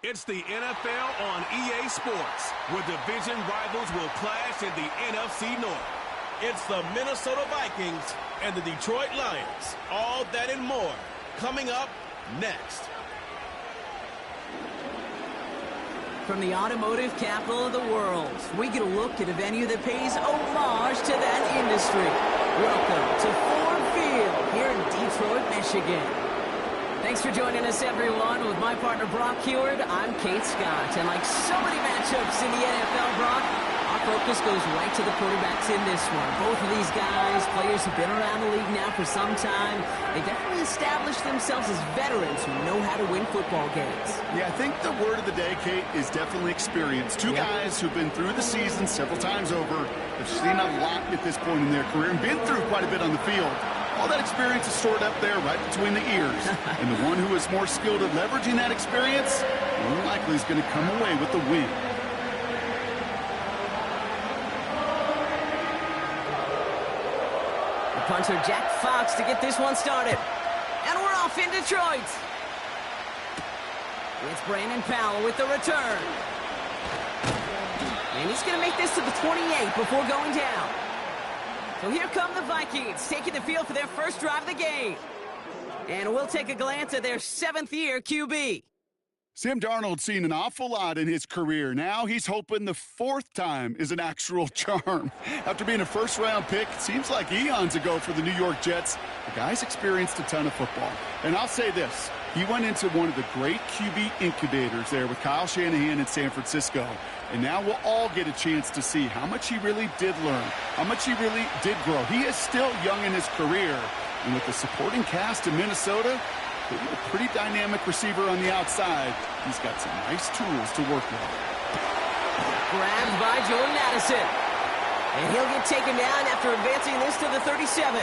It's the NFL on EA Sports, where division rivals will clash in the NFC North. It's the Minnesota Vikings and the Detroit Lions. All that and more coming up next. From the automotive capital of the world, we get a look at a venue that pays homage to that industry. Welcome to Ford Field here in Detroit, Michigan. Thanks for joining us, everyone. With my partner, Brock Heward, I'm Kate Scott. And like so many matchups in the NFL, Brock, our focus goes right to the quarterbacks in this one. Both of these guys, players who've been around the league now for some time, they definitely established themselves as veterans who know how to win football games. Yeah, I think the word of the day, Kate, is definitely experience. Two guys who've been through the season several times over, have seen a lot at this point in their career, and been through quite a bit on the field. All that experience is stored up there right between the ears. And the one who is more skilled at leveraging that experience, more likely is going to come away with the win. The punter, Jack Fox, to get this one started. And we're off in Detroit. It's Brandon Powell with the return. And he's going to make this to the 28 before going down. So here come the Vikings, taking the field for their first drive of the game. And we'll take a glance at their seventh-year QB. Sam Darnold's seen an awful lot in his career. Now he's hoping the fourth time is an actual charm. After being a first-round pick, it seems like eons ago for the New York Jets. The guy's experienced a ton of football. And I'll say this, he went into one of the great QB incubators there with Kyle Shanahan in San Francisco. And now we'll all get a chance to see how much he really did learn, how much he really did grow. He is still young in his career. And with the supporting cast in Minnesota, a pretty dynamic receiver on the outside, he's got some nice tools to work with. Grabbed by Jordan Addison. And he'll get taken down after advancing this to the 37.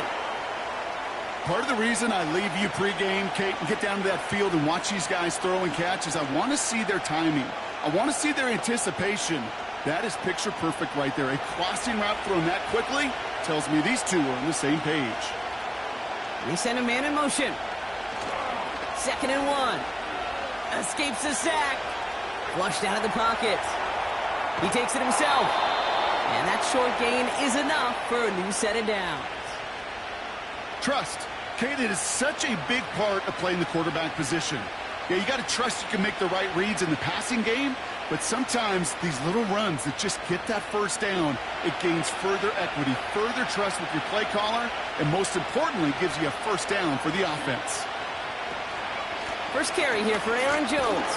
Part of the reason I leave you pregame, Kate, and get down to that field and watch these guys throw and catch is I want to see their timing. I want to see their anticipation. That is picture perfect right there. A crossing route thrown that quickly tells me these two are on the same page. We send a man in motion. 2nd and 1. Escapes the sack. Flushed out of the pocket. He takes it himself. And that short gain is enough for a new set of downs. Trust. Kate, it is such a big part of playing the quarterback position. Yeah, you got to trust you can make the right reads in the passing game, but sometimes these little runs that just get that first down, it gains further equity, further trust with your play caller, and most importantly, gives you a first down for the offense. First carry here for Aaron Jones.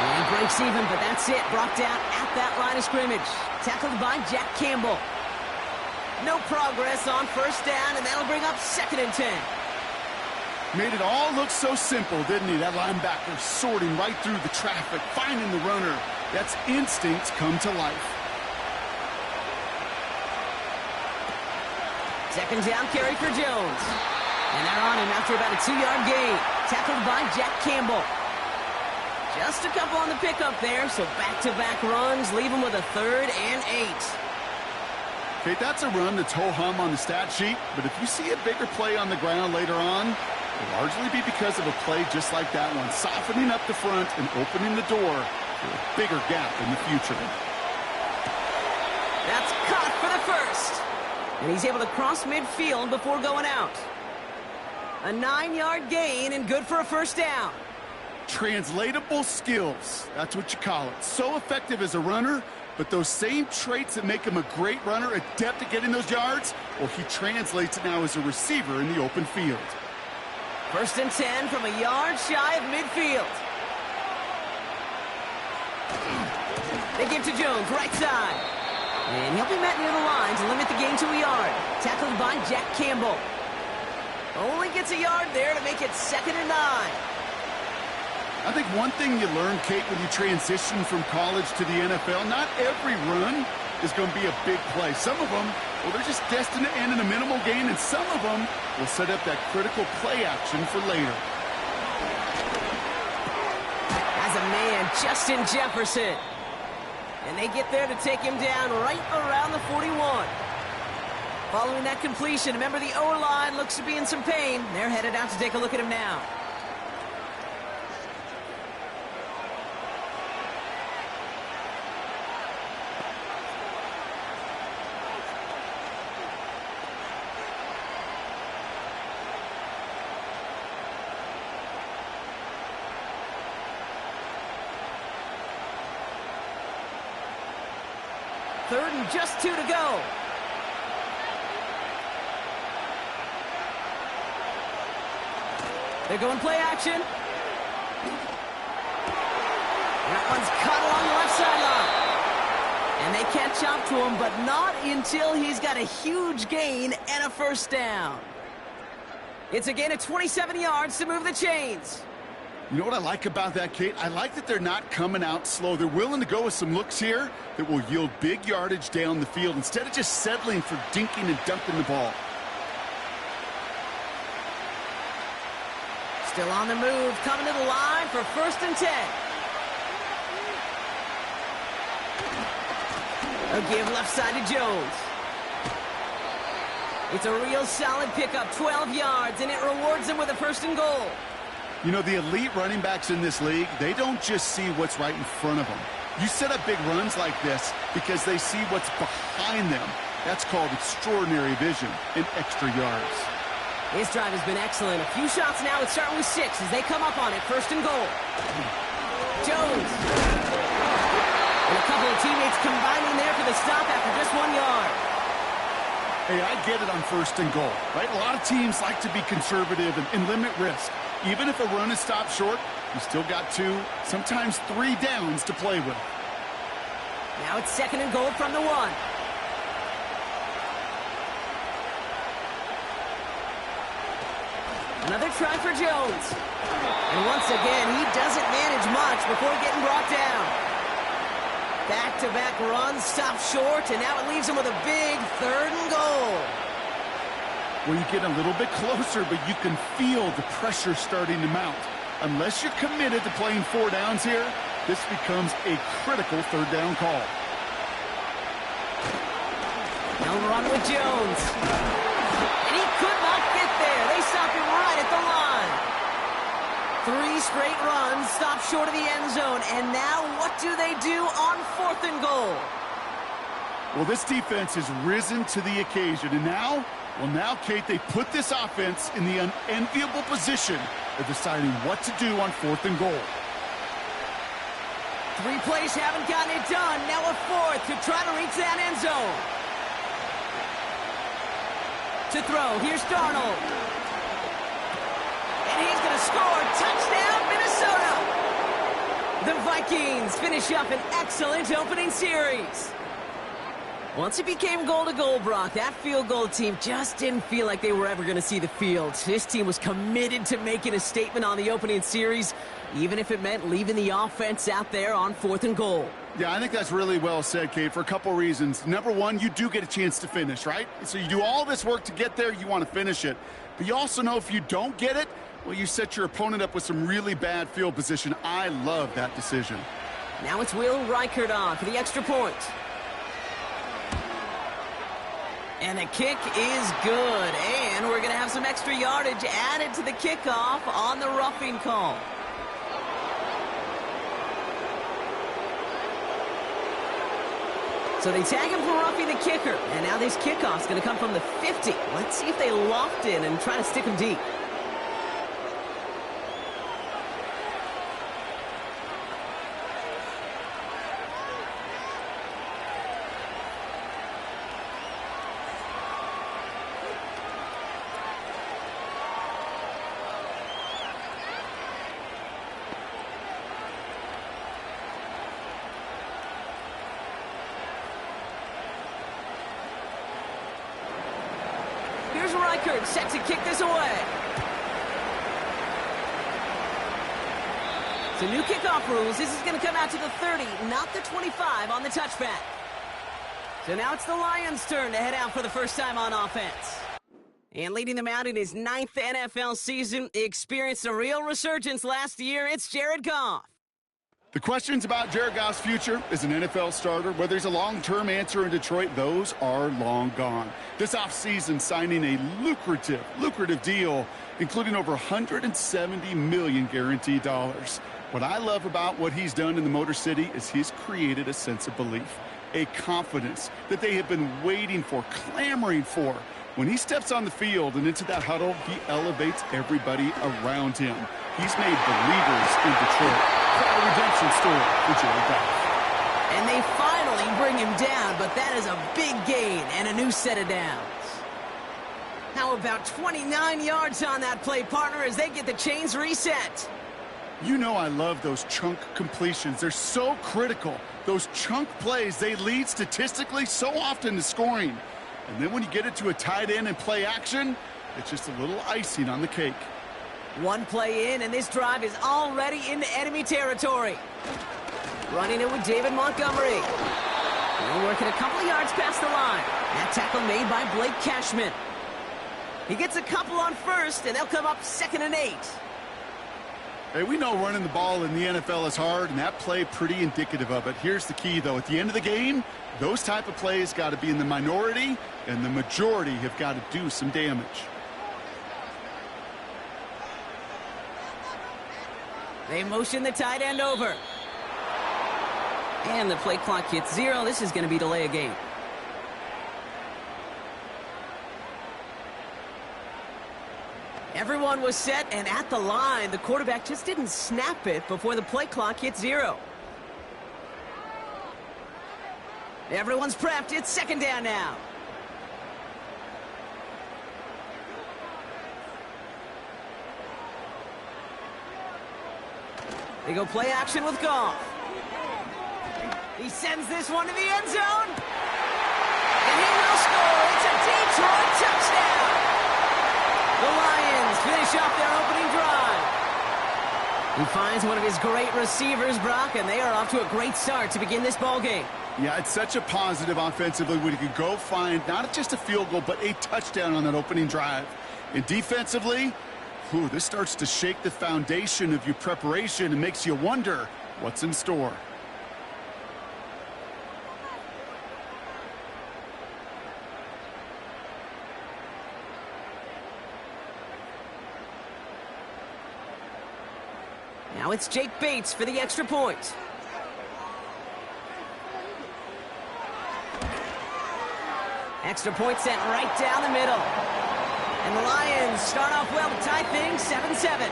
And breaks even, but that's it. Brought down at that line of scrimmage. Tackled by Jack Campbell. No progress on first down, and that'll bring up 2nd and 10. Made it all look so simple, didn't he? That linebacker sorting right through the traffic, finding the runner. That's instincts come to life. 2nd down carry for Jones. And they're on him after about a 2-yard gain. Tackled by Jack Campbell. Just a couple on the pickup there, so back-to-back runs leave him with a 3rd and 8. Okay, that's a run that's ho-hum on the stat sheet, but if you see a bigger play on the ground later on, it'll largely be because of a play just like that one, softening up the front and opening the door for a bigger gap in the future. That's caught for the first. And he's able to cross midfield before going out. A 9-yard gain and good for a first down. Translatable skills, that's what you call it. So effective as a runner, but those same traits that make him a great runner, adept at getting those yards, well, he translates it now as a receiver in the open field. 1st and 10 from a yard shy of midfield. They give to Jones, right side. And he'll be met near the line to limit the gain to a yard. Tackled by Jack Campbell. Only gets a yard there to make it 2nd and 9. I think one thing you learn, Kate, when you transition from college to the NFL, not every run is going to be a big play. Some of them, well, they're just destined to end in a minimal gain, and some of them will set up that critical play action for later. As a man, Justin Jefferson. And they get there to take him down right around the 41. Following that completion, remember the O-line looks to be in some pain. They're headed out to take a look at him now. 3rd and just 2 to go. They're going play action. That one's cut along the left sideline. And they catch up to him, but not until he's got a huge gain and a first down. It's a gain of 27 yards to move the chains. You know what I like about that, Kate? I like that they're not coming out slow. They're willing to go with some looks here that will yield big yardage down the field instead of just settling for dinking and dunking the ball. Still on the move, coming to the line for 1st and 10. A give left side to Jones. It's a real solid pickup, 12 yards, and it rewards him with a 1st and goal. You know, the elite running backs in this league, they don't just see what's right in front of them. You set up big runs like this because they see what's behind them. That's called extraordinary vision and extra yards. This drive has been excellent. A few shots now. It's starting with 6 as they come up on it. 1st and goal. Jones. And a couple of teammates combining there for the stop after just 1 yard. Hey, I get it on 1st and goal, right? A lot of teams like to be conservative and limit risk. Even if a run is stopped short, you still got 2, sometimes 3 downs to play with. Now it's 2nd and goal from the 1. Another try for Jones. And once again, he doesn't manage much before getting brought down. Back-to-back runs, stop short, and now it leaves him with a big 3rd and goal. Well, you get a little bit closer, but you can feel the pressure starting to mount. Unless you're committed to playing 4 downs here, this becomes a critical 3rd down call. They'll run with Jones. And he could not get there. They stop him right at the line. 3 straight runs, stop short of the end zone. And now what do they do on 4th and goal? Well, this defense has risen to the occasion. And now, Kate, they put this offense in the unenviable position of deciding what to do on 4th and goal. 3 plays haven't gotten it done. Now a 4th to try to reach that end zone. To throw, here's Darnold. And he's going to score. Touchdown, Minnesota! The Vikings finish up an excellent opening series. Once it became goal-to-goal, Brock, that field goal team just didn't feel like they were ever going to see the field. This team was committed to making a statement on the opening series, even if it meant leaving the offense out there on 4th and goal. Yeah, I think that's really well said, Kate, for a couple reasons. Number one, you do get a chance to finish, right? So you do all this work to get there, you want to finish it. But you also know if you don't get it, well, you set your opponent up with some really bad field position. I love that decision. Now it's Will Reichert on for the extra point. And the kick is good. And we're going to have some extra yardage added to the kickoff on the roughing call. So they tag him for roughing the kicker. And now this kickoff's going to come from the 50. Let's see if they loft in and try to stick him deep. Here's Reichert set to kick this away. So new kickoff rules. This is going to come out to the 30, not the 25 on the touchback. So now it's the Lions' turn to head out for the first time on offense. And leading them out in his 9th NFL season, he experienced a real resurgence last year. It's Jared Goff. The questions about Jared Goff's future as an NFL starter, whether he's a long-term answer in Detroit, those are long gone. This offseason, signing a lucrative deal, including over $170 million guaranteed dollars. What I love about what he's done in the Motor City is he's created a sense of belief, a confidence that they have been waiting for, clamoring for. When he steps on the field and into that huddle, he elevates everybody around him. He's made believers in Detroit. Quite a redemption story for Jared Goff. And they finally bring bring him down, but that is a big gain and a new set of downs. How about 29 yards on that play, partner, as they get the chains reset? You know I love those chunk completions. They're so critical. Those chunk plays, they lead statistically so often to scoring. And then when you get it to a tight end and play action, it's just a little icing on the cake. One play in, and this drive is already into enemy territory. Running it with David Montgomery. They're working a couple of yards past the line. That tackle made by Blake Cashman. He gets a couple on first, and they'll come up 2nd and 8. Hey, we know running the ball in the NFL is hard, and that play pretty indicative of it. Here's the key, though. At the end of the game, those type of plays got to be in the minority, and the majority have got to do some damage. They motion the tight end over. And the play clock hits 0. This is going to be delay a game. Everyone was set and at the line. The quarterback just didn't snap it before the play clock hit 0. Everyone's prepped. It's 2nd down now. They go play action with Goff. He sends this one to the end zone. And he will score. It's a Detroit touchdown. The Lions finish off their opening drive. He finds one of his great receivers, Brock, and they are off to a great start to begin this ball game. Yeah, it's such a positive offensively when you can go find not just a field goal, but a touchdown on that opening drive. And defensively, this starts to shake the foundation of your preparation and makes you wonder what's in store. Now it's Jake Bates for the extra point. Extra point sent right down the middle. And the Lions start off well to tie things 7-7.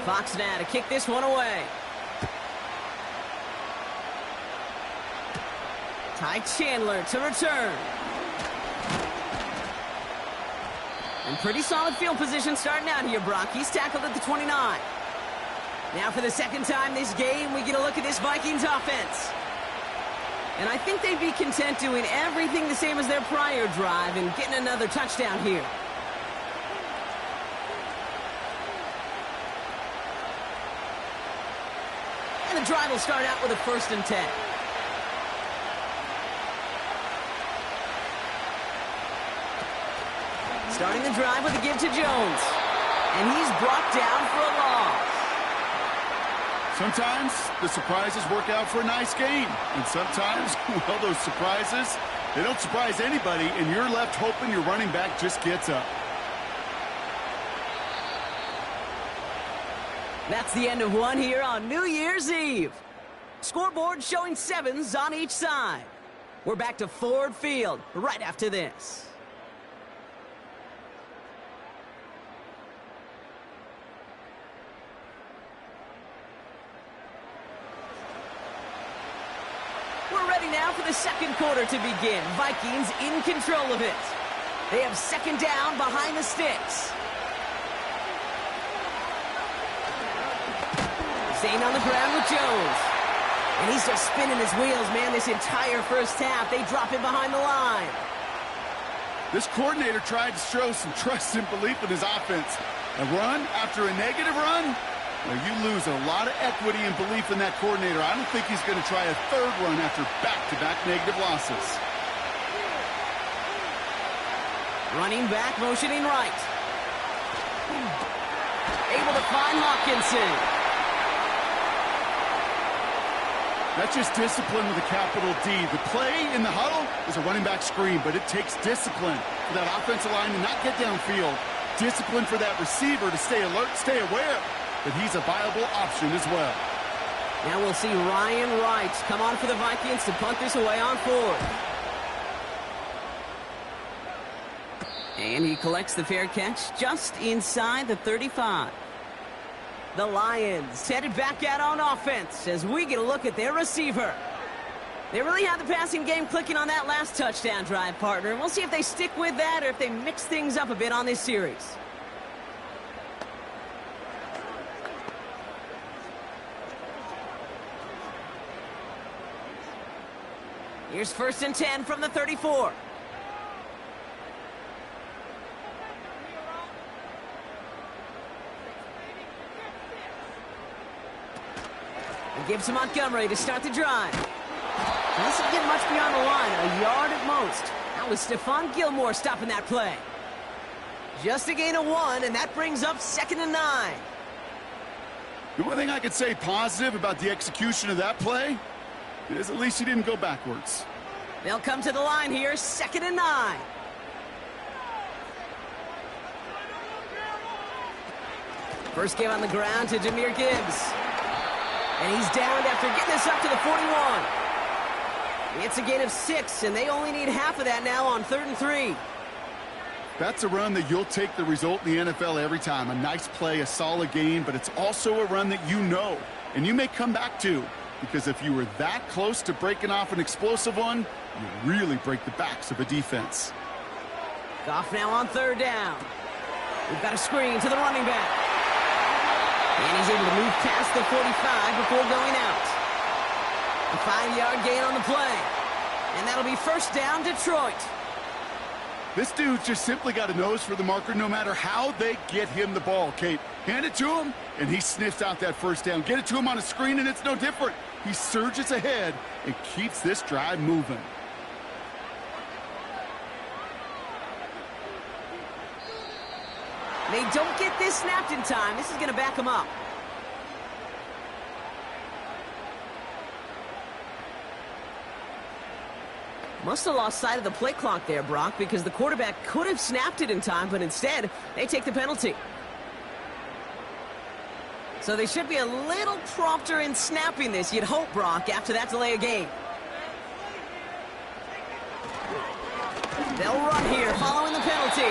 Fox now to kick this one away. Ty Chandler to return. And pretty solid field position starting out here, Brock. He's tackled at the 29. Now for the second time this game, we get a look at this Vikings offense. And I think they'd be content doing everything the same as their prior drive and getting another touchdown here. And the drive will start out with a 1st and 10. Starting the drive with a give to Jones. And he's brought down for a loss. Sometimes the surprises work out for a nice game. And sometimes, well, those surprises, they don't surprise anybody, and you're left hoping your running back just gets up. That's the end of one here on New Year's Eve. Scoreboard showing 7s on each side. We're back to Ford Field right after this. We're ready now for the second quarter to begin. Vikings in control of it. They have 2nd down behind the sticks. Staying on the ground with Jones. And he's just spinning his wheels, man, this entire first half. They drop him behind the line. This coordinator tried to show some trust and belief in his offense. A run after a negative run? Well, you lose a lot of equity and belief in that coordinator. I don't think he's going to try a 3rd run after back-to-back negative losses. Running back, motioning right. Able to find Hawkinson. That's just discipline with a capital D. The play in the huddle is a running back screen, but it takes discipline for that offensive line to not get downfield. discipline for that receiver to stay alert, stay aware that he's a viable option as well. Now we'll see Ryan Wright come on for the Vikings to punt this away on 4th. And he collects the fair catch just inside the 35. The Lions headed back out on offense as we get a look at their receiver. They really had the passing game clicking on that last touchdown drive, partner. And we'll see if they stick with that or if they mix things up a bit on this series. Here's 1st and 10 from the 34. And gives to Montgomery to start the drive. Doesn't get much beyond the line, a yard at most. That was Stephon Gilmore stopping that play. Just a gain of 1, and that brings up 2nd and 9. The one thing I could say positive about the execution of that play is at least he didn't go backwards. They'll come to the line here, 2nd and 9. First game on the ground to Jahmyr Gibbs. And he's downed after getting this up to the 41. It's a gain of 6, and they only need half of that now on 3rd and 3. That's a run that you'll take the result in the NFL every time. A nice play, a solid game, but it's also a run that you know, and you may come back to, because if you were that close to breaking off an explosive one, you really break the backs of a defense. Goff now on 3rd down. We've got a screen to the running back. And he's able to move past the 45 before going out. A 5-yard gain on the play. And that'll be 1st down, Detroit. This dude's just simply got a nose for the marker no matter how they get him the ball, Kate. Hand it to him, and he sniffs out that 1st down. Get it to him on a screen, and it's no different. He surges ahead and keeps this drive moving. They don't get this snapped in time. This is going to back them up. Must have lost sight of the play clock there, Brock, because the quarterback could have snapped it in time, but instead, they take the penalty. So they should be a little prompter in snapping this, you'd hope, Brock, after that delay of game. They'll run here following the penalty.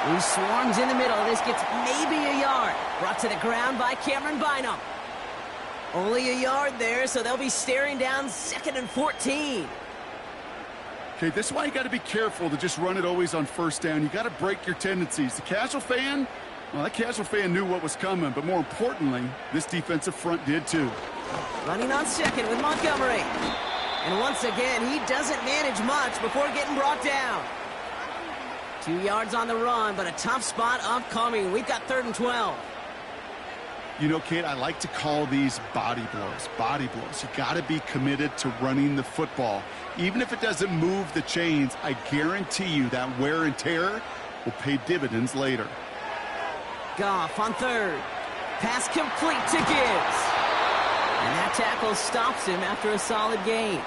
He swarms in the middle. This gets maybe a yard. Brought to the ground by Cameron Bynum. Only a yard there, so they'll be staring down 2nd and 14. Okay, this is why you got to be careful to just run it always on 1st down. You got to break your tendencies. The casual fan, well, that casual fan knew what was coming, but more importantly, this defensive front did too. Running on 2nd with Montgomery. And once again, he doesn't manage much before getting brought down. 2 yards on the run, but a tough spot upcoming. We've got 3rd and 12. You know, Kate, I like to call these body blows. Body blows. You got to be committed to running the football. Even if it doesn't move the chains, I guarantee you that wear and tear will pay dividends later. Goff on 3rd. Pass complete to Gibbs. And that tackle stops him after a solid gain.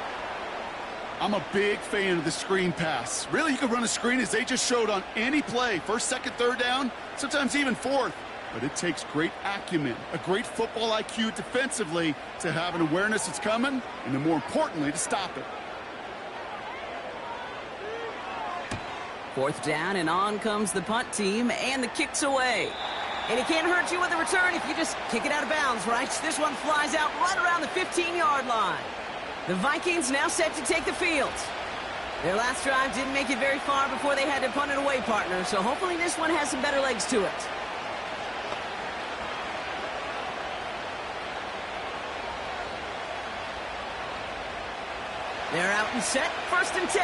I'm a big fan of the screen pass. Really, you can run a screen as they just showed on any play. 1st, 2nd, 3rd down, sometimes even 4th. But it takes great acumen, a great football IQ defensively to have an awareness it's coming, and then more importantly, to stop it. 4th down, and on comes the punt team, and the kick's away. And it can't hurt you with the return if you just kick it out of bounds, right? This one flies out right around the 15-yard line. The Vikings now set to take the field. Their last drive didn't make it very far before they had to punt it away, partner, so hopefully this one has some better legs to it. They're out and set, 1st and 10.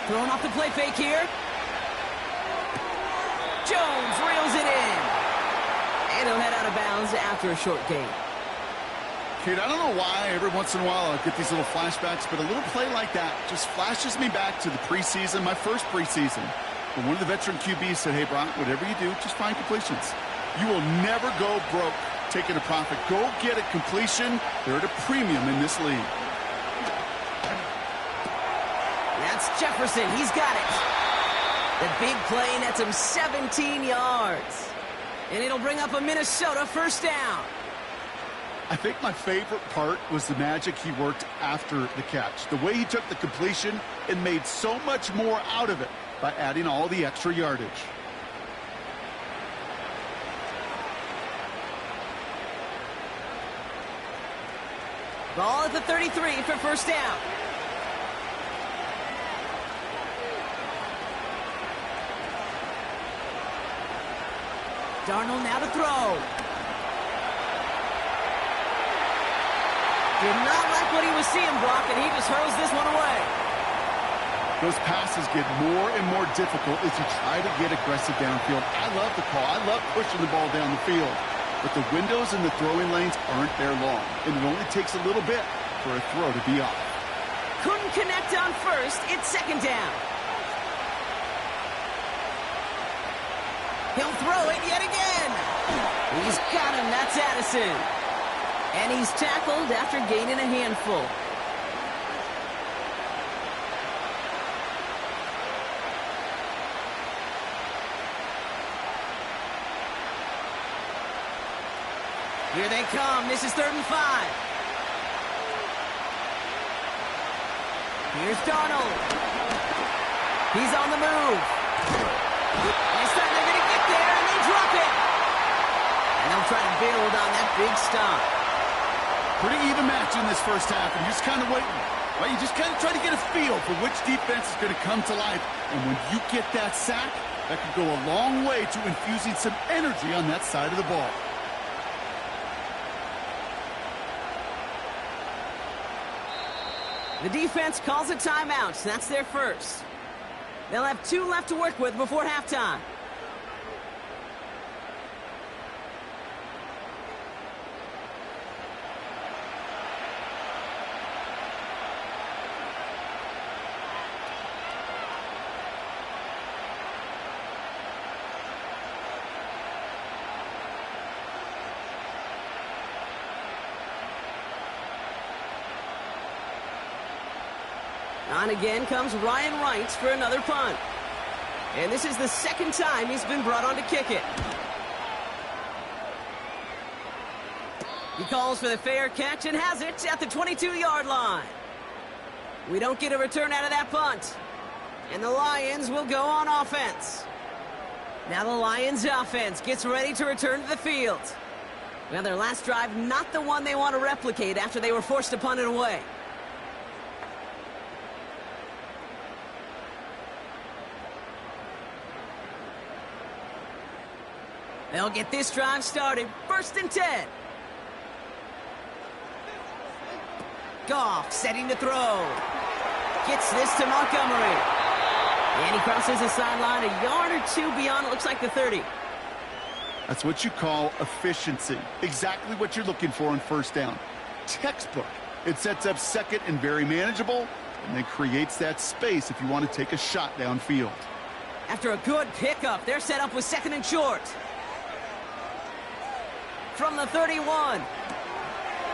Throwing off the play fake here. Jones reels it in. And he'll head out of bounds after a short gain. Kate, I don't know why every once in a while I get these little flashbacks, but a little play like that just flashes me back to the preseason, my first preseason. When one of the veteran QBs said, hey, Brock, whatever you do, just find completions. You will never go broke taking a profit. Go get a completion. They're at a premium in this league. That's Jefferson, he's got it. The big play nets him 17 yards. And it'll bring up a Minnesota first down. I think my favorite part was the magic he worked after the catch. The way he took the completion and made so much more out of it by adding all the extra yardage. Ball at the 33 for first down. Darnold now to throw. Did not like what he was seeing, Brock, and he just hurls this one away. Those passes get more and more difficult as you try to get aggressive downfield. I love the call. I love pushing the ball down the field. But the windows in the throwing lanes aren't there long, and it only takes a little bit for a throw to be off. Couldn't connect on first. It's second down. He'll throw it yet again. He's got him. That's Addison. And he's tackled after gaining a handful. Here they come. This is 3rd and 5. Here's Darnold. He's on the move. This time they're going to get there, and they drop it. And they'll try to build on that big stop. Pretty even match in this first half, and you're just kind of waiting. Right? You just kind of try to get a feel for which defense is going to come to life. And when you get that sack, that could go a long way to infusing some energy on that side of the ball. The defense calls a timeout. That's their first. They'll have 2 left to work with before halftime. On again comes Ryan Wright for another punt. And this is the second time he's been brought on to kick it. He calls for the fair catch and has it at the 22-yard line. We don't get a return out of that punt. And the Lions will go on offense. Now the Lions offense gets ready to return to the field. Well, their last drive, not the one they want to replicate after they were forced to punt it away. They'll get this drive started. 1st and 10. Goff setting to throw. Gets this to Montgomery. And he crosses the sideline a yard or 2 beyond, it looks like the 30. That's what you call efficiency. Exactly what you're looking for on first down. Textbook. It sets up second and very manageable, and then creates that space if you want to take a shot downfield. After a good pickup, they're set up with 2nd and short. From the 31.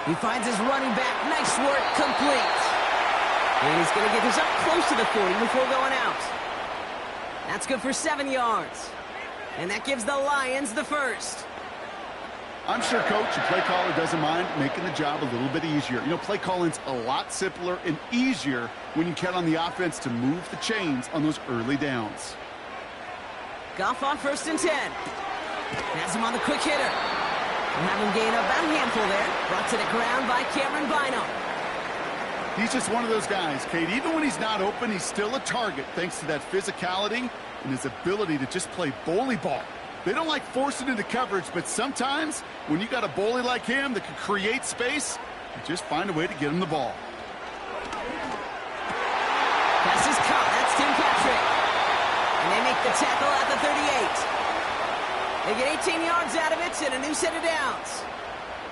He finds his running back. Nice work, complete. And he's going to get this up close to the 40 before going out. That's good for 7 yards. And that gives the Lions the first. I'm sure coach and play caller doesn't mind making the job a little bit easier. You know, play calling's a lot simpler and easier when you count on the offense to move the chains on those early downs. Goff on 1st and 10. Has him on the quick hitter. We'll have him gain about a handful there. Brought to the ground by Cameron Bynum. He's just one of those guys, Kate. Even when he's not open, he's still a target thanks to that physicality and his ability to just play bully ball. They don't like forcing into coverage, but sometimes when you got a bully like him that can create space, you just find a way to get him the ball. Pass is caught. That's Tim Patrick. And they make the tackle at the 38. They get 18 yards out of it and a new set of downs.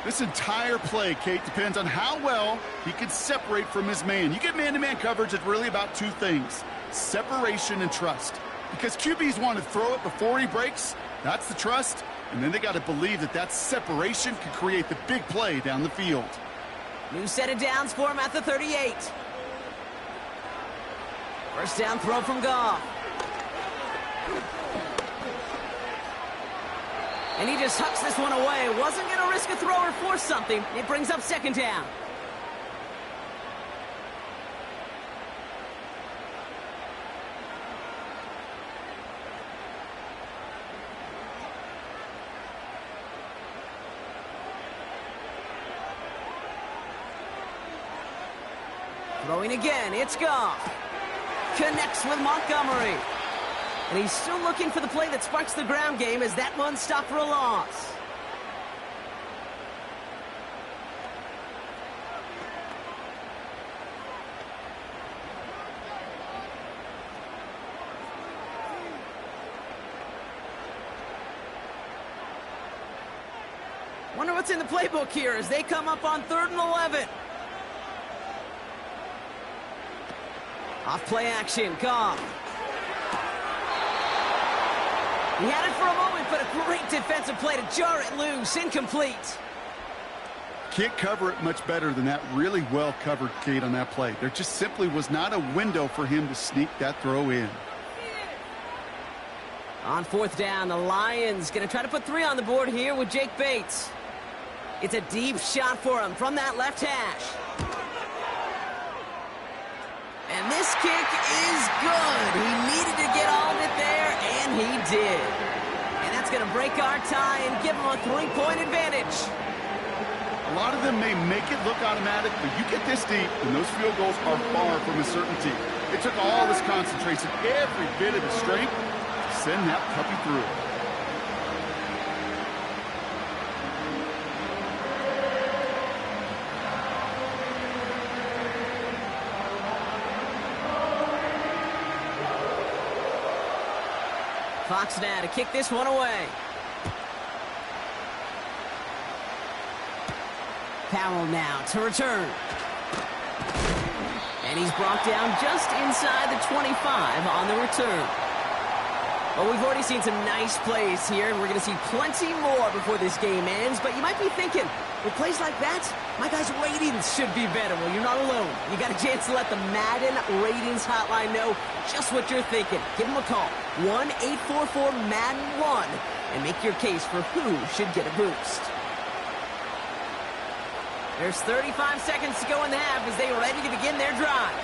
This entire play, Kate, depends on how well he can separate from his man. You get man-to-man coverage, it's really about 2 things: separation and trust. Because QBs want to throw it before he breaks. That's the trust. And then they got to believe that that separation can create the big play down the field. New set of downs for him at the 38. First down throw from Goff. And he just hucks this one away. Wasn't going to risk a throw or force something. It brings up second down. Throwing again, it's Goff. Connects with Montgomery. And he's still looking for the play that sparks the ground game as that one stopped for a loss. Wonder what's in the playbook here as they come up on 3rd and 11. Off play action, Goff. He had it for a moment, but a great defensive play to jar it loose. Incomplete. Can't cover it much better than that. Really well covered, Kate, on that play. There just simply was not a window for him to sneak that throw in. On 4th down, the Lions going to try to put 3 on the board here with Jake Bates. It's a deep shot for him from that left hash. And this kick is good. He needed to get all of it there, and he did. And that's going to break our tie and give him a 3-point advantage. A lot of them may make it look automatic, but you get this deep, and those field goals are far from a certainty. It took all this concentration, every bit of his strength, to send that puppy through. Fox now to kick this one away. Powell now to return. And he's brought down just inside the 25 on the return. Well, we've already seen some nice plays here, and we're going to see plenty more before this game ends. But you might be thinking, with plays like that, my guys' ratings should be better. Well, you're not alone. You got a chance to let the Madden ratings hotline know just what you're thinking. Give them a call, 1-844-MADDEN-1, and make your case for who should get a boost. There's 35 seconds to go in the half as they are ready to begin their drive.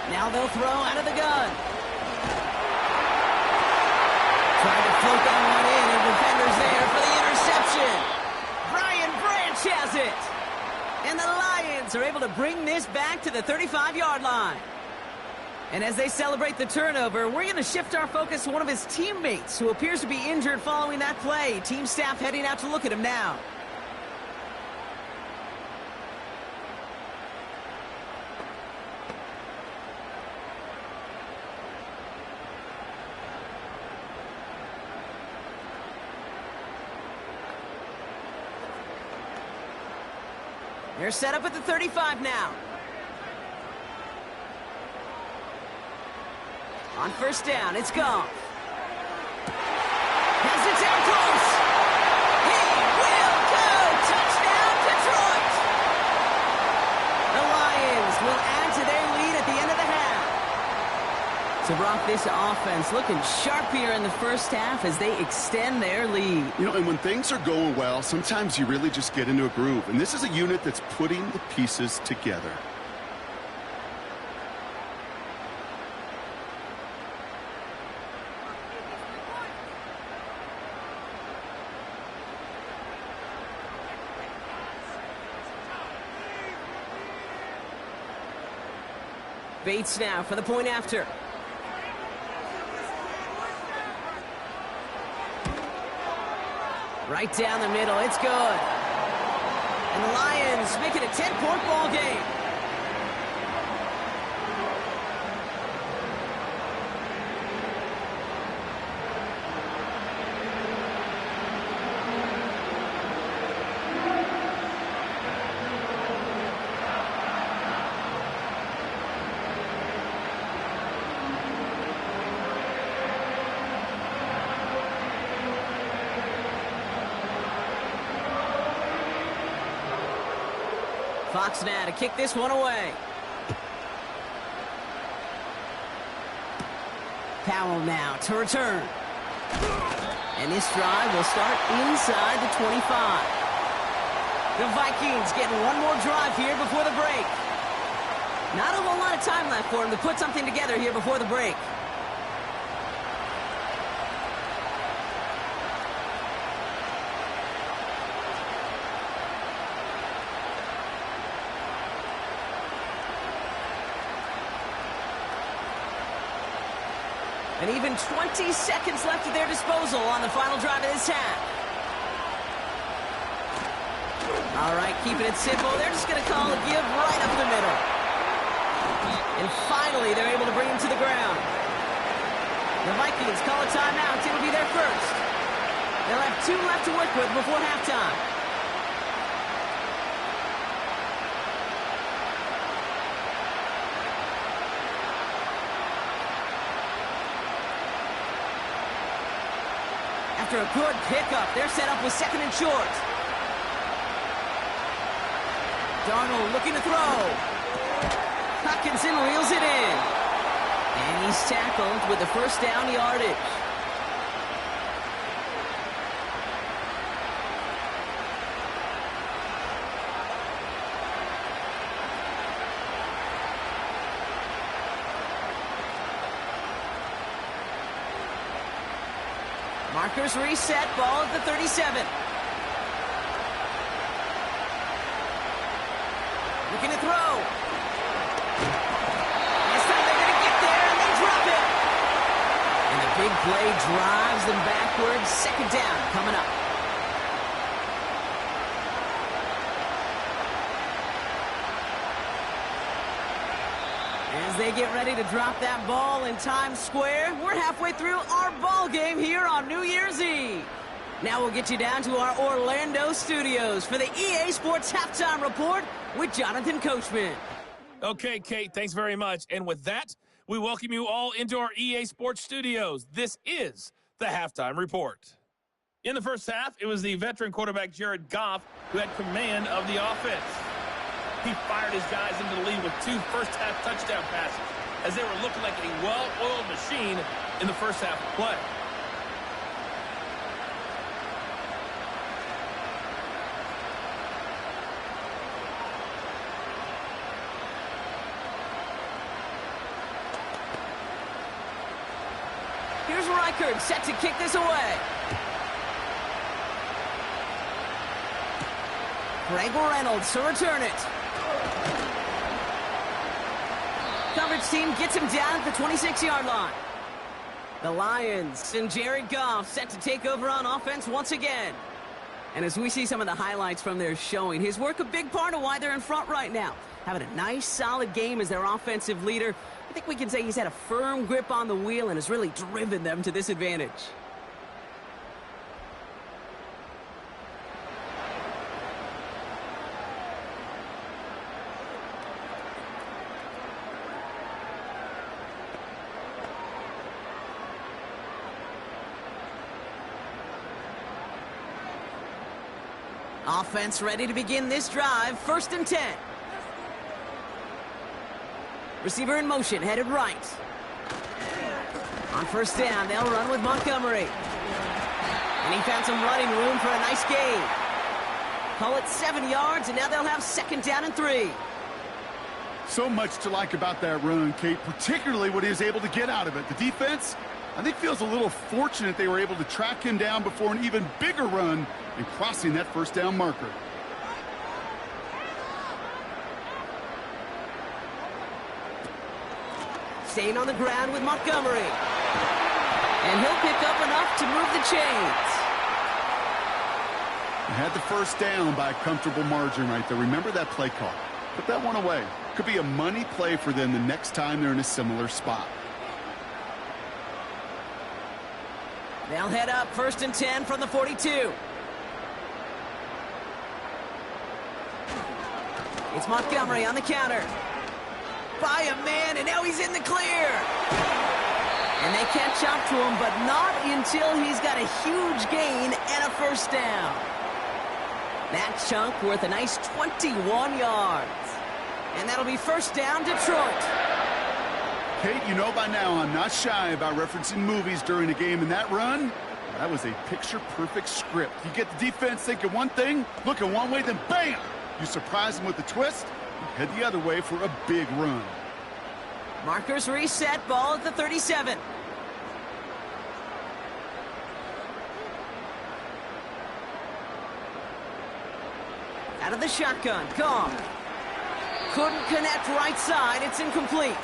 Now they'll throw out of the gun. Trying to float that one in, and defenders there for the interception. Brian Branch has it. And the Lions are able to bring this back to the 35-yard line. And as they celebrate the turnover, we're going to shift our focus to one of his teammates who appears to be injured following that play. Team staff heading out to look at him now. They're set up at the 35 now. On 1st down, it's Goff. Has it down close. He will go. Touchdown, Detroit. The Lions will add to their lead at the end of the half. So, Brock, this offense looking sharp here in the first half as they extend their lead. You know, and when things are going well, sometimes you really just get into a groove. And this is a unit that's putting the pieces together. Bates now for the point after. Right down the middle, it's good. And the Lions make it a 10-point ball game. Fox now to kick this one away. Powell now to return. And this drive will start inside the 25. The Vikings getting one more drive here before the break. Not a whole lot of time left for them to put something together here before the break. And even 20 seconds left at their disposal on the final drive of this half. All right, keeping it simple. They're just going to call a give right up the middle. And finally, they're able to bring him to the ground. The Vikings call a timeout. It'll be their first. They'll have 2 left to work with before halftime. After a good pickup, they're set up with 2nd and short. Darnold looking to throw. Hutchinson reels it in. And he's tackled with the first down yardage. Markers reset, ball at the 37. Looking to throw. This time they're going to get there, and they drop it. And the big play drives them backwards. 2nd down coming up. As they get ready to drop that ball in Times Square, we're halfway through our ball game here on New Year's Eve. Now we'll get you down to our Orlando studios for the EA Sports Halftime Report with Jonathan Coachman. Okay, Kate, thanks very much. And with that, we welcome you all into our EA Sports studios. This is the Halftime Report. In the first half, it was the veteran quarterback Jared Goff who had command of the offense. He fired his guys into the lead with 2 first-half touchdown passes as they were looking like a well-oiled machine in the first half of play. Here's Reichard set to kick this away. Greg Reynolds to return it. Coverage team gets him down at the 26-yard line. The Lions and Jared Goff set to take over on offense once again. And as we see some of the highlights from their showing, his work a big part of why they're in front right now. Having a nice, solid game as their offensive leader. I think we can say he's had a firm grip on the wheel and has really driven them to this advantage. Offense ready to begin this drive. 1st and 10. Receiver in motion, headed right. On 1st down, they'll run with Montgomery. And he found some running room for a nice gain. Call it 7 yards, and now they'll have 2nd down and 3. So much to like about that run, Kate, particularly what he was able to get out of it. The defense, I think, feels a little fortunate they were able to track him down before an even bigger run and crossing that 1st down marker. Staying on the ground with Montgomery. And he'll pick up enough to move the chains. Had the 1st down by a comfortable margin right there. Remember that play call. Put that one away. Could be a money play for them the next time they're in a similar spot. They'll head up 1st and 10 from the 42. It's Montgomery on the counter. By a man, and now he's in the clear. And they catch up to him, but not until he's got a huge gain and a 1st down. That chunk worth a nice 21 yards. And that'll be 1st down, Detroit. Kate, you know by now I'm not shy about referencing movies during a game, and that run, that was a picture-perfect script. You get the defense thinking one thing, looking one way, then bam! You surprise them with a twist, head the other way for a big run. Markers reset, ball at the 37. Out of the shotgun, Goff. Couldn't connect right side, it's incomplete.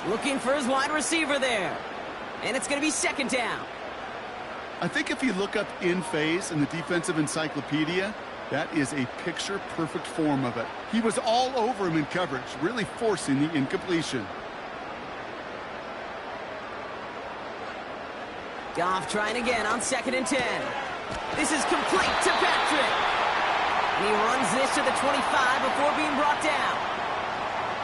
Looking for his wide receiver there. And it's going to be second down. I think if you look up in phase in the defensive encyclopedia, that is a picture-perfect form of it. He was all over him in coverage, really forcing the incompletion. Goff trying again on 2nd and 10. This is complete to Patrick. And he runs this to the 25 before being brought down.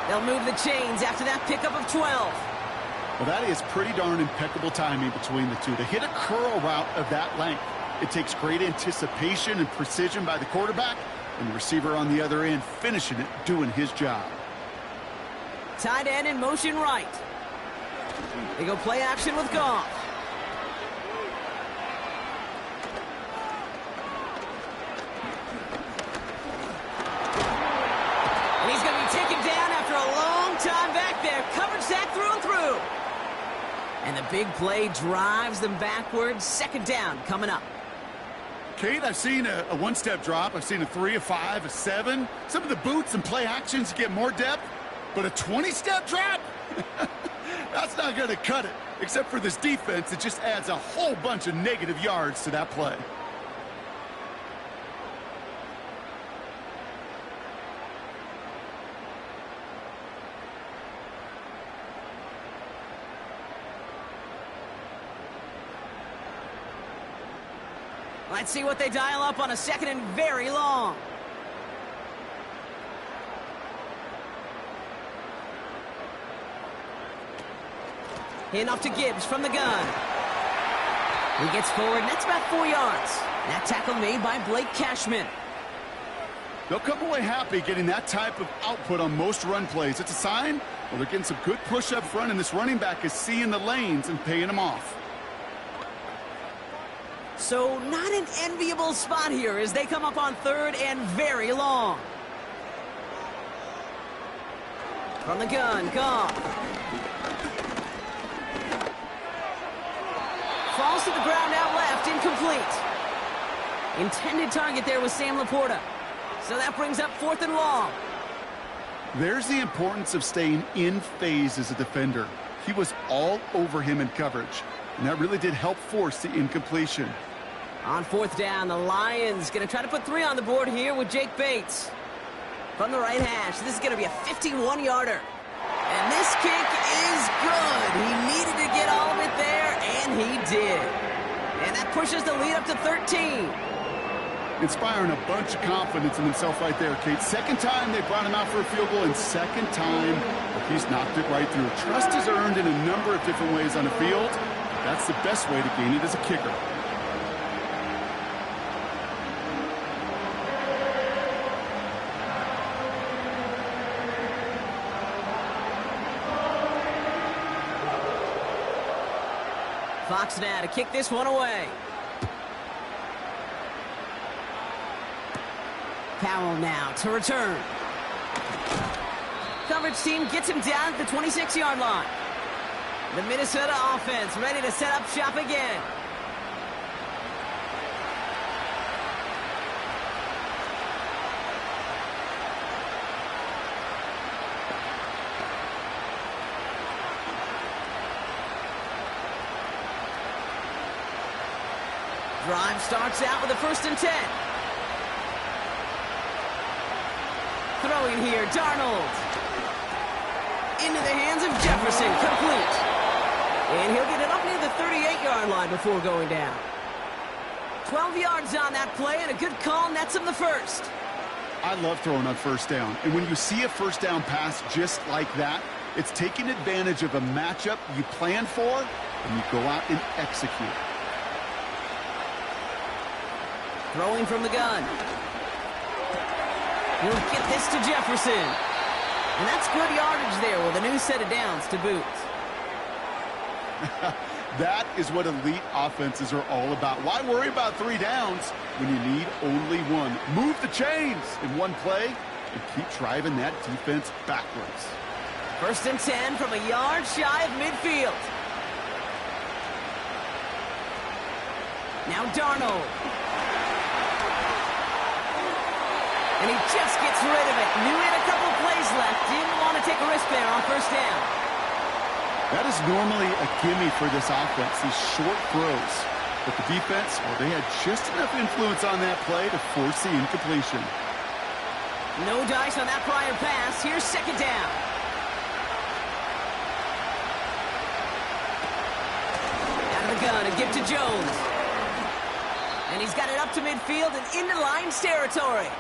They'll move the chains after that pickup of 12. Well, that is pretty darn impeccable timing between the two. To hit a curl route of that length, it takes great anticipation and precision by the quarterback, and the receiver on the other end finishing it, doing his job. Tight end in motion right. They go play action with Goff. And he's going to be taken down after a long time back there. Coverage sack through and through. And the big play drives them backwards. Second down coming up. Kate, I've seen a one-step drop. I've seen a 3, a 5, a 7. Some of the boots and play actions get more depth, but a 20-step drop? That's not going to cut it. Except for this defense, it just adds a whole bunch of negative yards to that play. Let's see what they dial up on a 2nd and very long. Enough to Gibbs from the gun. He gets forward, and that's about 4 yards. That tackle made by Blake Cashman. They'll come away happy getting that type of output on most run plays. It's a sign, well, they're getting some good push up front, and this running back is seeing the lanes and paying them off. So not an enviable spot here as they come up on 3rd and very long. From the gun, Goff. Falls to the ground out left, incomplete. Intended target there was Sam Laporta. So that brings up 4th and long. There's the importance of staying in phase as a defender. He was all over him in coverage, and that really did help force the incompletion. On 4th down, the Lions going to try to put 3 on the board here with Jake Bates. From the right hash, this is going to be a 51-yarder. And this kick is good. He needed to get all of it there, and he did. And that pushes the lead up to 13. Inspiring a bunch of confidence in himself right there, Kate. Second time they brought him out for a field goal, and second time he's knocked it right through. Trust is earned in a number of different ways on the field. That's the best way to gain it as a kicker. Fox now to kick this one away. Powell now to return. Coverage team gets him down at the 26-yard line. The Minnesota offense ready to set up shop again. Drive starts out with a 1st and 10. Throwing here, Darnold. Into the hands of Jefferson, complete. And he'll get it up near the 38-yard line before going down. 12 yards on that play, and a good call nets him the first. I love throwing on 1st down. And when you see a 1st down pass just like that, it's taking advantage of a matchup you plan for, and you go out and execute. Throwing from the gun. He'll get this to Jefferson. And that's good yardage there with a new set of downs to boot. That is what elite offenses are all about. Why worry about 3 downs when you need only one? Move the chains in one play and keep driving that defense backwards. 1st and 10 from a yard shy of midfield. Now Darnold. And he just gets rid of it. Knew he had a couple plays left. Didn't want to take a risk there on 1st down. That is normally a gimme for this offense, these short throws. But the defense, well, they had just enough influence on that play to force the incompletion. No dice on that prior pass. Here's 2nd down. Out of the gun, a give to Jones. And he's got it up to midfield and into Lions territory.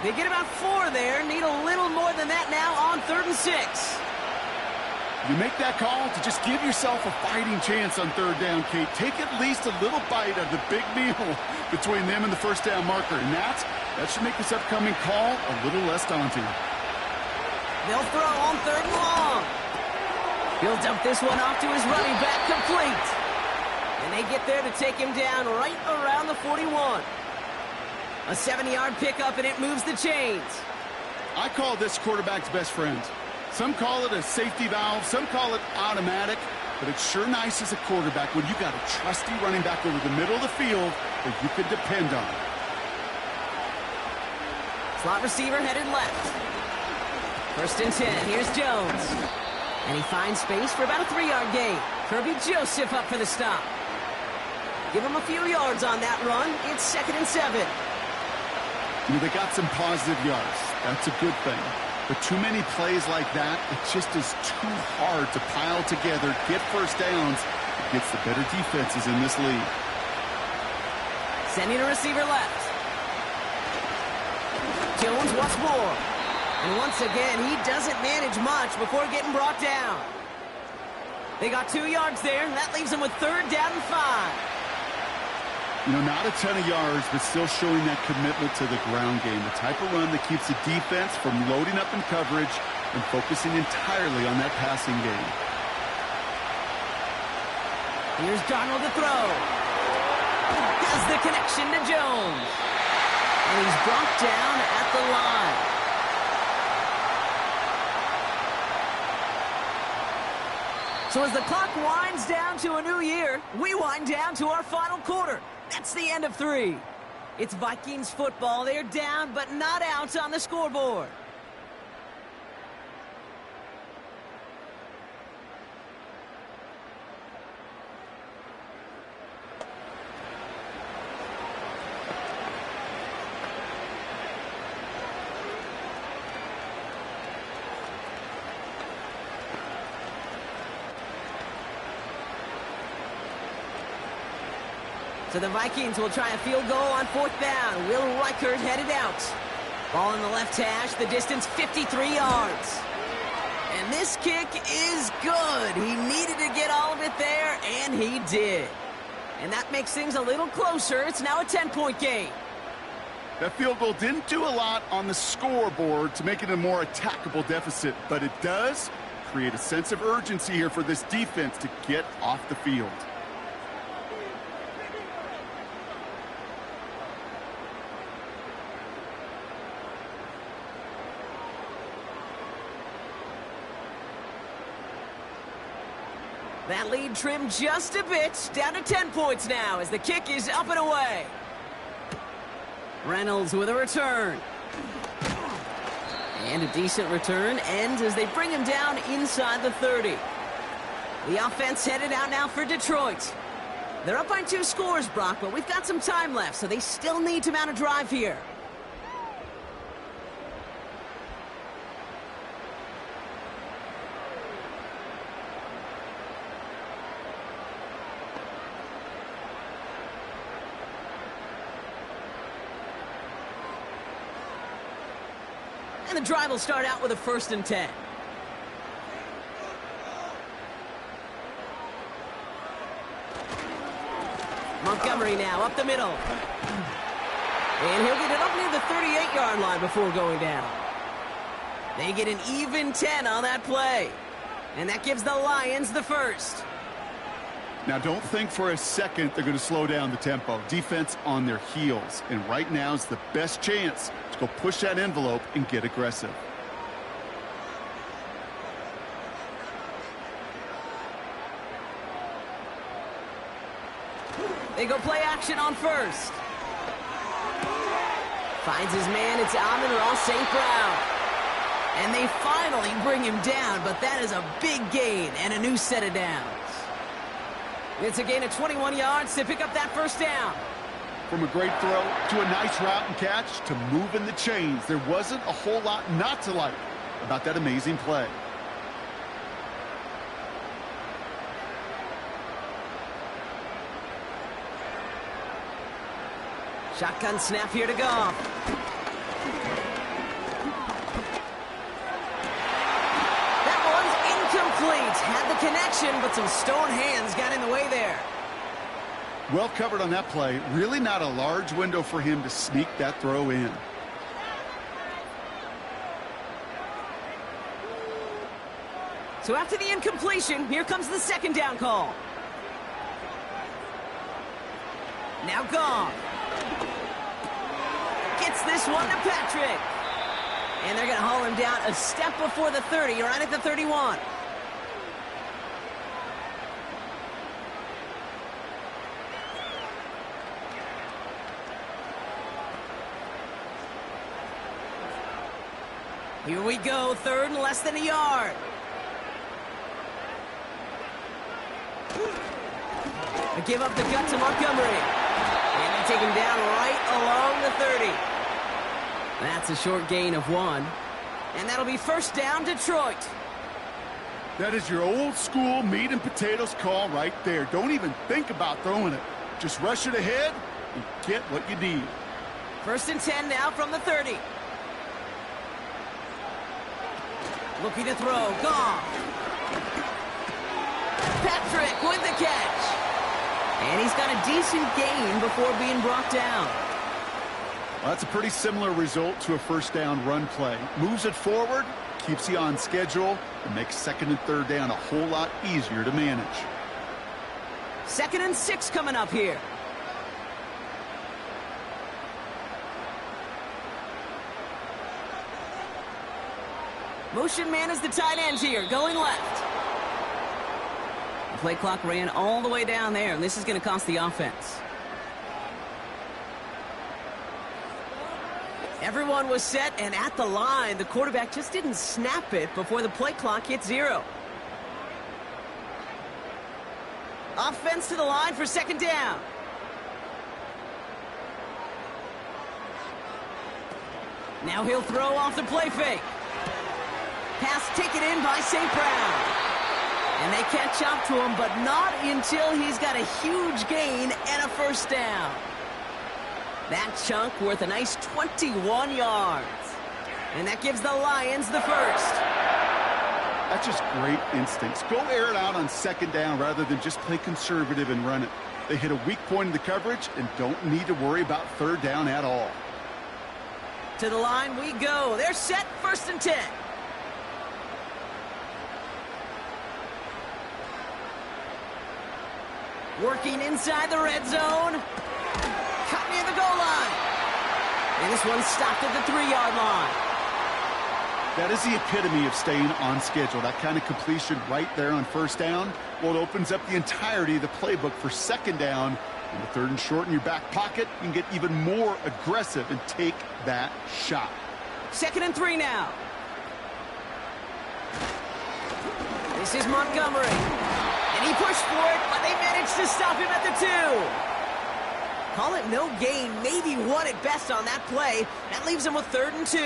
They get about 4 there. Need a little more than that now on 3rd and 6. You make that call to just give yourself a fighting chance on 3rd down, Kate. Take at least a little bite of the big meal between them and the 1st down marker. And that should make this upcoming call a little less daunting. They'll throw on 3rd and long. He'll dump this one off to his running back, complete. And they get there to take him down right around the 41. A 70-yard pickup, and it moves the chains. I call this quarterback's best friend. Some call it a safety valve, some call it automatic, but it's sure nice as a quarterback when you got a trusty running back over the middle of the field that you can depend on. Slot receiver headed left. 1st and 10. Here's Jones. And he finds space for about a 3-yard gain. Kirby Joseph up for the stop. Give him a few yards on that run. It's 2nd and 7. You know, they got some positive yards. That's a good thing. But too many plays like that, it just is too hard to pile together, get 1st downs against the better defenses in this league. Sending a receiver left. Jones once more. And once again, he doesn't manage much before getting brought down. They got 2 yards there, and that leaves them with 3rd down and 5. You know, not a ton of yards, but still showing that commitment to the ground game. The type of run that keeps the defense from loading up in coverage and focusing entirely on that passing game. Here's Darnold to throw. Has the connection to Jones. And he's brought down at the line. So as the clock winds down to a new year, we wind down to our final quarter. That's the end of 3. It's Vikings football. They're down, but not out on the scoreboard. So the Vikings will try a field goal on 4th down. Will Reichert headed out. Ball in the left hash, the distance 53 yards. And this kick is good. He needed to get all of it there, and he did. And that makes things a little closer. It's now a 10-point game. That field goal didn't do a lot on the scoreboard to make it a more attackable deficit, but it does create a sense of urgency here for this defense to get off the field. That lead trimmed just a bit, down to 10 points now as the kick is up and away. Reynolds with a return. And a decent return ends as they bring him down inside the 30. The offense headed out now for Detroit. They're up by 2 scores, Brock, but we've got some time left, so they still need to mount a drive here. And the drive will start out with a 1st and 10. Montgomery now up the middle. And he'll get it up near the 38-yard line before going down. They get an even 10 on that play. And that gives the Lions the first. Now, don't think for a second they're going to slow down the tempo. Defense on their heels. And right now is the best chance to go push that envelope and get aggressive. They go play action on first. Finds his man, it's Amon-Ra St. Brown. And they finally bring him down, but that is a big gain and a new set of downs. It's a gain of 21 yards to pick up that first down. From a great throw to a nice route and catch to moving the chains, there wasn't a whole lot not to like about that amazing play. Shotgun snap here to Goff. That one's incomplete. Had the connection, but some stone hands got in the way there. Well covered on that play. Really not a large window for him to sneak that throw in. So after the incompletion, here comes the second down call. Now Goff. Gets this one to Patrick. And they're going to haul him down a step before the 30, right at the 31. Here we go, third and less than a yard. They give up the gut to Montgomery. And they take him down right along the 30. That's a short gain of 1. And that'll be first down, Detroit. That is your old school meat and potatoes call right there. Don't even think about throwing it. Just rush it ahead and get what you need. First and 10 now from the 30. Looking to throw. Goff. Patrick with the catch. And he's got a decent gain before being brought down. Well, that's a pretty similar result to a first down run play. Moves it forward, keeps you on schedule, and makes second and third down a whole lot easier to manage. Second and 6 coming up here. Motion man is the tight end here, going left. The play clock ran all the way down there, and this is going to cost the offense. Everyone was set and at the line. The quarterback just didn't snap it before the play clock hit 0. Offense to the line for second down. Now he'll throw off the play fake. Pass taken in by St. Brown. And they catch up to him, but not until he's got a huge gain and a first down. That chunk worth a nice 21 yards. And that gives the Lions the first. That's just great instincts. Go air it out on second down rather than just play conservative and run it. They hit a weak point in the coverage and don't need to worry about third down at all. To the line we go. They're set, first and 10. Working inside the red zone. Cut near the goal line. And this one stopped at the 3-yard line. That is the epitome of staying on schedule. That kind of completion right there on first down. Well, it opens up the entirety of the playbook for second down. And the third and short in your back pocket, you can get even more aggressive and take that shot. Second and 3 now. This is Montgomery. And he pushed for it, but they managed to stop him at the 2. Call it no gain, maybe 1 at best on that play. That leaves him with third and 2.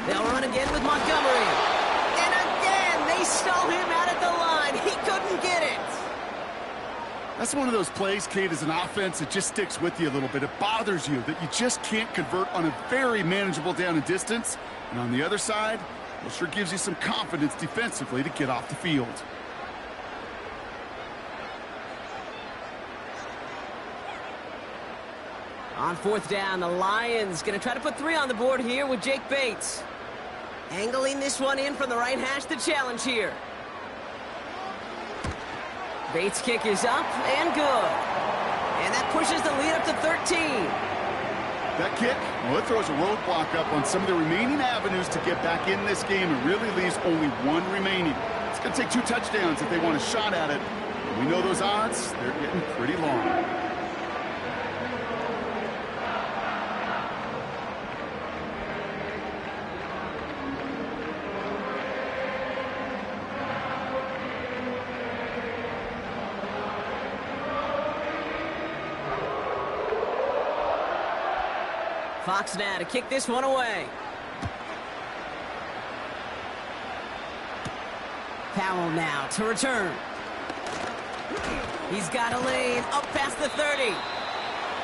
They'll run again with Montgomery. And again, they stall him out at the line. He couldn't get it. That's one of those plays, Kate, as an offense, it just sticks with you a little bit. It bothers you that you just can't convert on a very manageable down and distance. And on the other side, Well, sure gives you some confidence defensively to get off the field. On fourth down, the Lions going to try to put 3 on the board here with Jake Bates. Angling this one in from the right hash, the challenge here. Bates' kick is up and good. And that pushes the lead up to 13. That kick, well, it throws a roadblock up on some of the remaining avenues to get back in this game and really leaves only 1 remaining. It's going to take 2 touchdowns if they want a shot at it. And we know those odds, they're getting pretty long. Fox now to kick this one away. Powell now to return. He's got a lane up past the 30.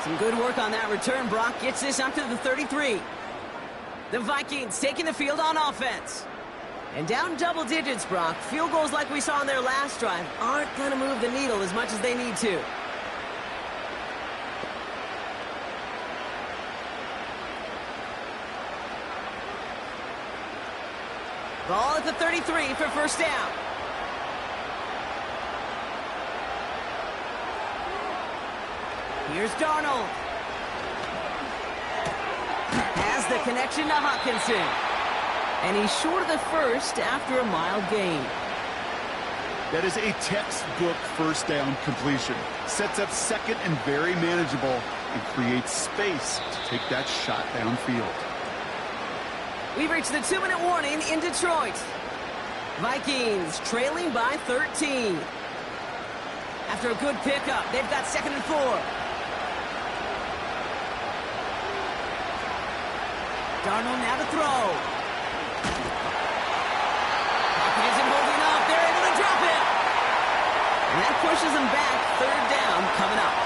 Some good work on that return. Brock gets this up to the 33. The Vikings taking the field on offense. And down double digits, Brock. Field goals like we saw on their last drive aren't going to move the needle as much as they need to. Ball at the 33 for first down. Here's Darnold. Has the connection to Hawkinson. And he's short of the first after a mild gain. That is a textbook first down completion. Sets up second and very manageable and creates space to take that shot downfield. We've reached the 2-minute warning in Detroit. Vikings trailing by 13. After a good pickup, they've got 2nd and 4. Darnold now to throw. Pocket isn't holding up. They're able to drop it. And that pushes them back. 3rd down coming up.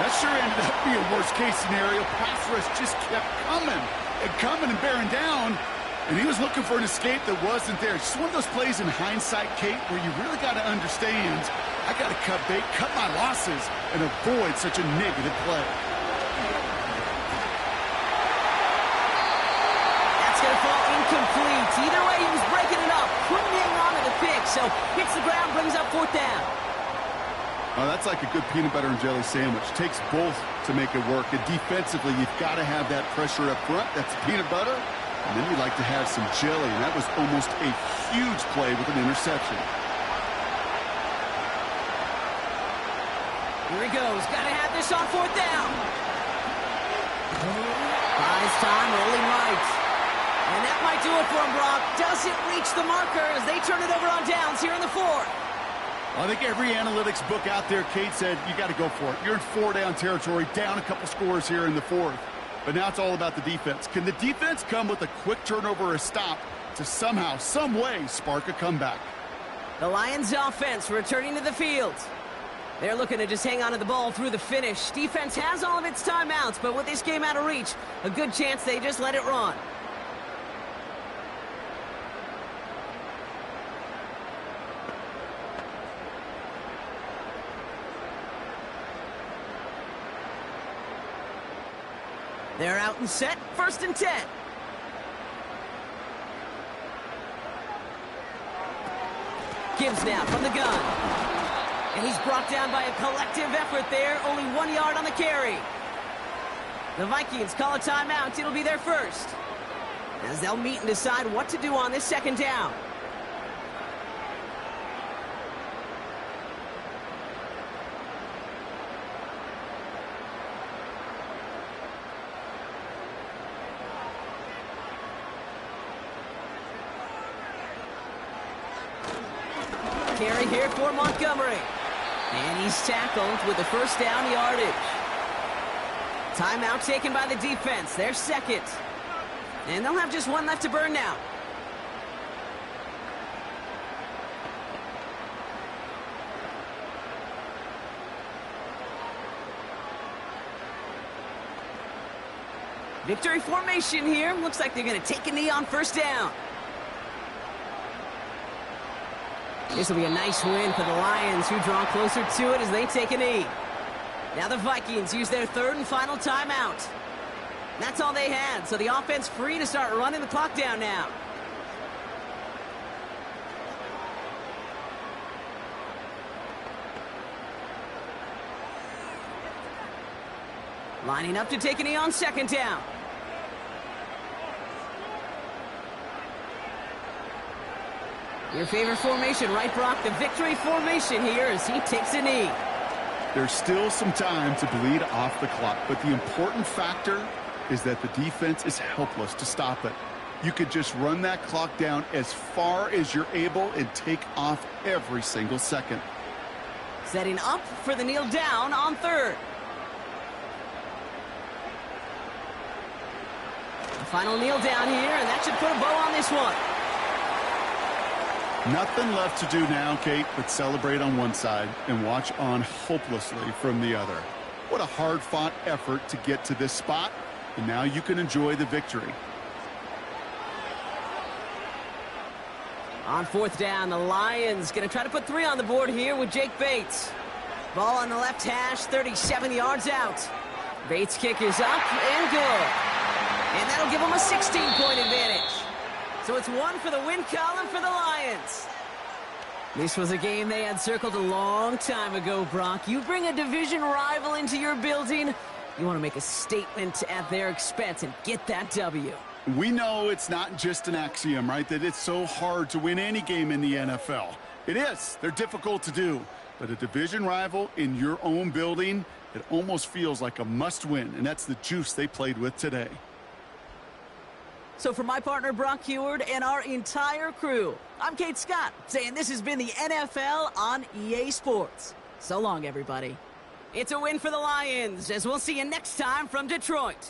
That sure ended up being a worst-case scenario. Pass rush just kept coming and bearing down, and he was looking for an escape that wasn't there. Just one of those plays in hindsight, Kate, where you really got to understand, I got to cut bait, cut my losses, and avoid such a negative play. That's going to fall incomplete. Either way, he was breaking it up. Couldn't hang on to the pick, so hits the ground, brings up 4th down. Oh, that's like a good peanut butter and jelly sandwich. Takes both to make it work. And defensively, you've got to have that pressure up front. That's peanut butter. And then you'd like to have some jelly. And that was almost a huge play with an interception. Here he goes. Got to have this on 4th down. Buys time, rolling right. And that might do it for him, Brock. Doesn't reach the marker as they turn it over on downs here in the 4th. I think every analytics book out there, Kate, said you got to go for it. You're in 4-down territory, down a couple scores here in the 4th. But now it's all about the defense. Can the defense come with a quick turnover or a stop to somehow, some way, spark a comeback? The Lions offense returning to the field. They're looking to just hang on to the ball through the finish. Defense has all of its timeouts, but with this game out of reach, a good chance they just let it run. They're out and set, 1st and 10. Gibbs now from the gun. And he's brought down by a collective effort there, only 1 yard on the carry. The Vikings call a timeout, it'll be their first. As they'll meet and decide what to do on this 2nd down. Carry here for Montgomery. And he's tackled with the 1st down yardage. Timeout taken by the defense. They're 2nd. And they'll have just 1 left to burn now. Victory formation here. Looks like they're going to take a knee on 1st down. This will be a nice win for the Lions, who draw closer to it as they take a knee. Now the Vikings use their third and final timeout. That's all they had, so the offense free to start running the clock down now. Lining up to take a knee on second down. Your favorite formation, right, Brock? The victory formation here as he takes a knee. There's still some time to bleed off the clock, but the important factor is that the defense is helpless to stop it. You could just run that clock down as far as you're able and take off every single second. Setting up for the kneel down on third. The final kneel down here, and that should put a bow on this one. Nothing left to do now, Kate, but celebrate on one side and watch on hopelessly from the other. What a hard-fought effort to get to this spot, and now you can enjoy the victory. On fourth down, the Lions going to try to put 3 on the board here with Jake Bates. Ball on the left hash, 37 yards out. Bates' kick is up and good. And that'll give them a 16-point advantage. So it's 1 for the win column for the Lions. This was a game they had circled a long time ago, Brock. You bring a division rival into your building, you want to make a statement at their expense and get that W. We know it's not just an axiom, right, that it's so hard to win any game in the NFL. It is. They're difficult to do. But a division rival in your own building, it almost feels like a must-win, and that's the juice they played with today. So for my partner, Brock Heward, and our entire crew, I'm Kate Scott, saying this has been the NFL on EA Sports. So long, everybody. It's a win for the Lions, as we'll see you next time from Detroit.